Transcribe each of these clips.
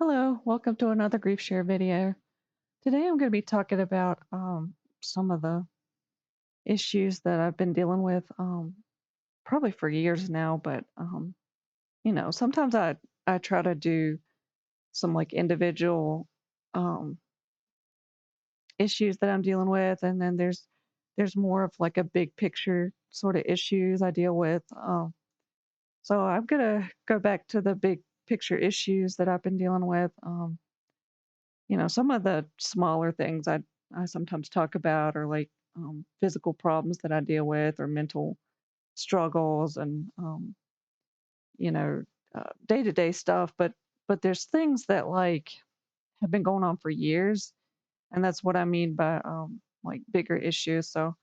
Hello, welcome to another Grief Share video. Today I'm going to be talking about some of the issues that I've been dealing with probably for years now, but sometimes I try to do some like individual um issues that I'm dealing with, and then there's more of like a big picture sort of issues I deal with. So I'm going to go back to the big picture issues that I've been dealing with. Some of the smaller things I sometimes talk about are like physical problems that I deal with or mental struggles and you know day-to-day stuff, but there's things that like have been going on for years, and that's what I mean by like bigger issues. So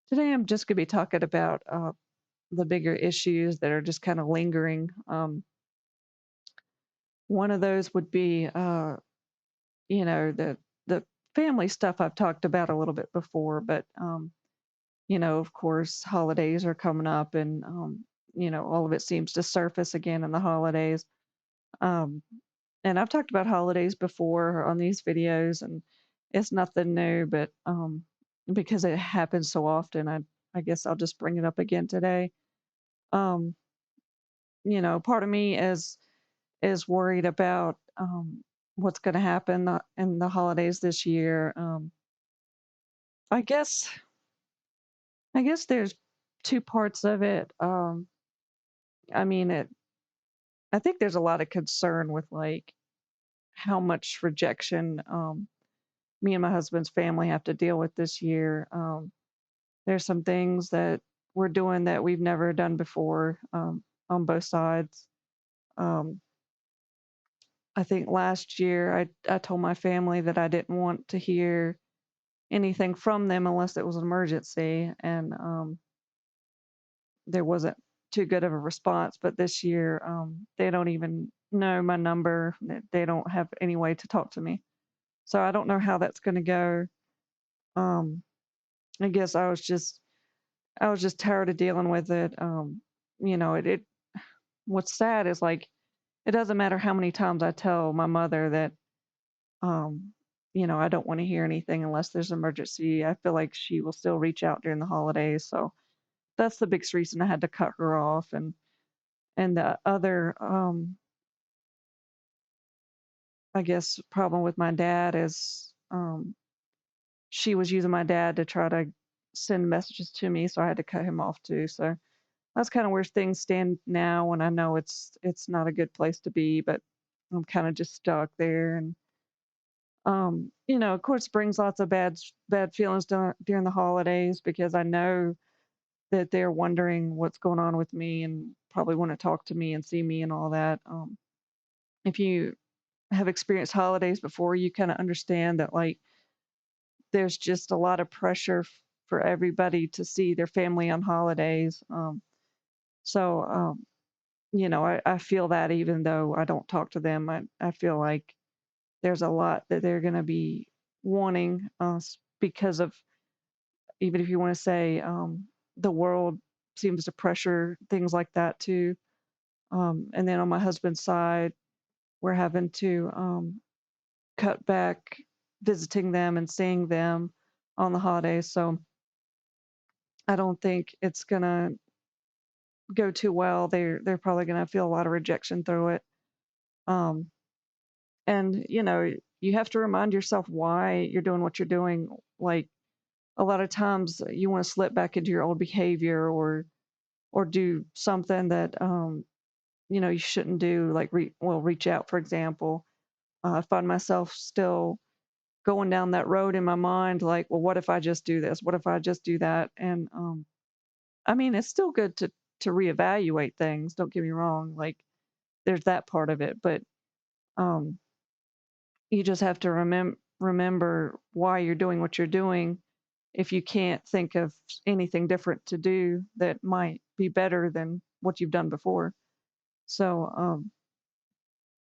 today I'm just going to be talking about the bigger issues that are just kind of lingering. One of those would be the family stuff I've talked about a little bit before, but of course, holidays are coming up, and all of it seems to surface again in the holidays. Um, and I've talked about holidays before on these videos, and it's nothing new, but because it happens so often, I guess I'll just bring it up again today. Um, Part of me is worried about what's going to happen in the holidays this year. I guess I guess there's two parts of it. I mean, I think there's a lot of concern with like how much rejection me and my husband's family have to deal with this year. There's some things that we're doing that we've never done before on both sides. Um, I think last year I told my family that I didn't want to hear anything from them unless it was an emergency, and there wasn't too good of a response. But this year, they don't even know my number. They don't have any way to talk to me. So I don't know how that's going to go. Um, I guess I was just tired of dealing with it. It what's sad is like it doesn't matter how many times I tell my mother that um, I don't want to hear anything unless there's an emergency. I feel like she will still reach out during the holidays. So that's the biggest reason I had to cut her off. And the other I guess problem with my dad is she was using my dad to try to send messages to me, so I had to cut him off too. So that's kind of where things stand now, and I know it's not a good place to be, but I'm kind of just stuck there. And of course, brings lots of bad feelings during the holidays because I know that they're wondering what's going on with me and probably want to talk to me and see me and all that. If you have experienced holidays before, you kind of understand that like there's just a lot of pressure for everybody to see their family on holidays. So I feel that even though I don't talk to them, I feel like there's a lot that they're going to be wanting because of, even if you want to say, the world seems to pressure things like that too. And then on my husband's side, we're having to cut back visiting them and seeing them on the holidays. So I don't think it's gonna go too well. They're probably gonna feel a lot of rejection through it. Um, and you have to remind yourself why you're doing what you're doing. Like a lot of times, you want to slip back into your old behavior or do something that you shouldn't do. Like reach out, for example. I find myself still going down that road in my mind, like, well, what if I just do this? What if I just do that? And I mean, it's still good to reevaluate things. Don't get me wrong. Like, there's that part of it, but um, you just have to remember why you're doing what you're doing. If you can't think of anything different to do that might be better than what you've done before. So,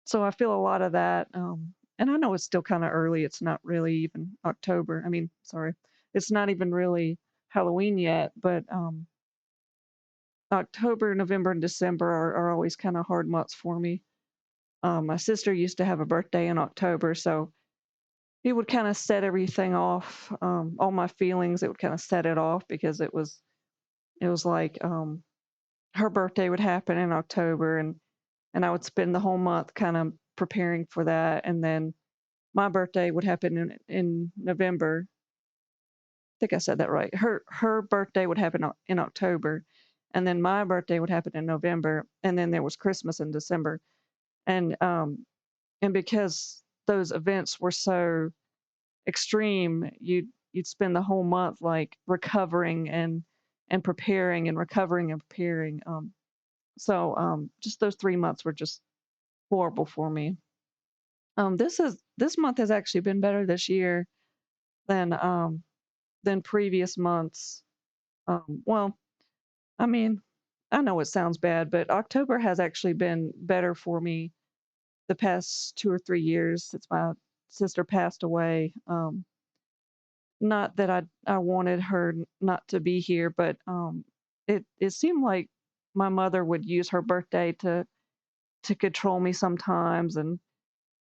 so I feel a lot of that. And I know it's still kind of early. It's not really even October. I mean, sorry, it's not even really Halloween yet, but October, November, and December are always kind of hard months for me. My sister used to have a birthday in October, so it would kind of set everything off. All my feelings, it would kind of set it off because it was like her birthday would happen in October, and I would spend the whole month kind of preparing for that, and then my birthday would happen in November. I think I said that right. Her birthday would happen in October, and then my birthday would happen in November, and then there was Christmas in December, and because those events were so extreme, you'd spend the whole month like recovering and preparing and recovering and preparing. So just those 3 months were just horrible for me. This month has actually been better this year than previous months. Well, I mean, I know it sounds bad, but October has actually been better for me the past 2 or 3 years since my sister passed away. Not that I wanted her not to be here, but it seemed like my mother would use her birthday to control me sometimes, and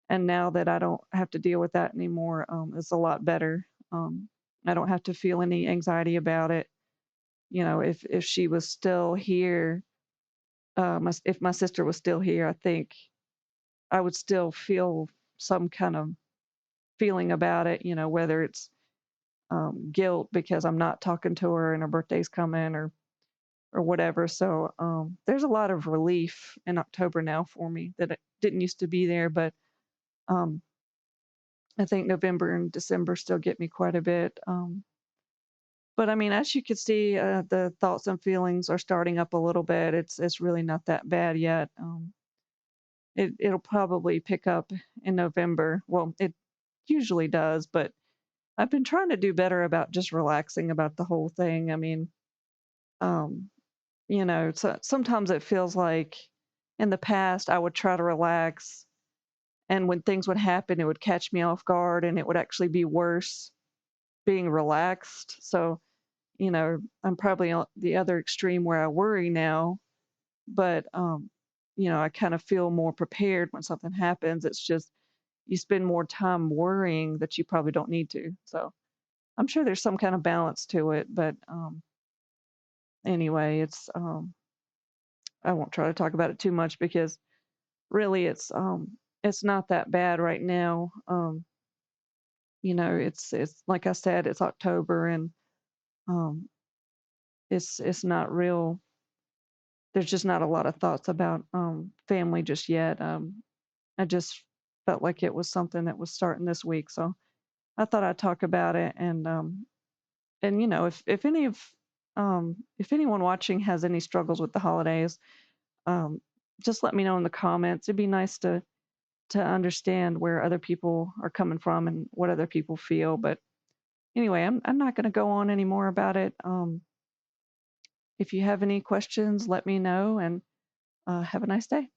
now that I don't have to deal with that anymore, it's a lot better. I don't have to feel any anxiety about it. You know, if she was still here, if my sister was still here, I think I would still feel some kind of feeling about it. You know, whether it's guilt because I'm not talking to her and her birthday's coming, or whatever. So there's a lot of relief in October now for me that it didn't used to be there, but um, I think November and December still get me quite a bit. But I mean, as you can see, the thoughts and feelings are starting up a little bit. It's really not that bad yet. It'll probably pick up in November. Well, it usually does, but I've been trying to do better about just relaxing about the whole thing. I mean, um, so sometimes it feels like in the past I would try to relax, and when things would happen, it would catch me off guard, and it would actually be worse being relaxed. So, I'm probably on the other extreme where I worry now, but I kind of feel more prepared when something happens. It's just you spend more time worrying that you probably don't need to. So I'm sure there's some kind of balance to it, but anyway, I won't try to talk about it too much because really it's not that bad right now. It's like I said, it's October, and um it's not real. There's just not a lot of thoughts about family just yet. I just felt like it was something that was starting this week, so I thought I'd talk about it. And if anyone watching has any struggles with the holidays, um, just let me know in the comments. It'd be nice to understand where other people are coming from and what other people feel. But anyway, I'm not going to go on any more about it. If you have any questions, let me know, and have a nice day.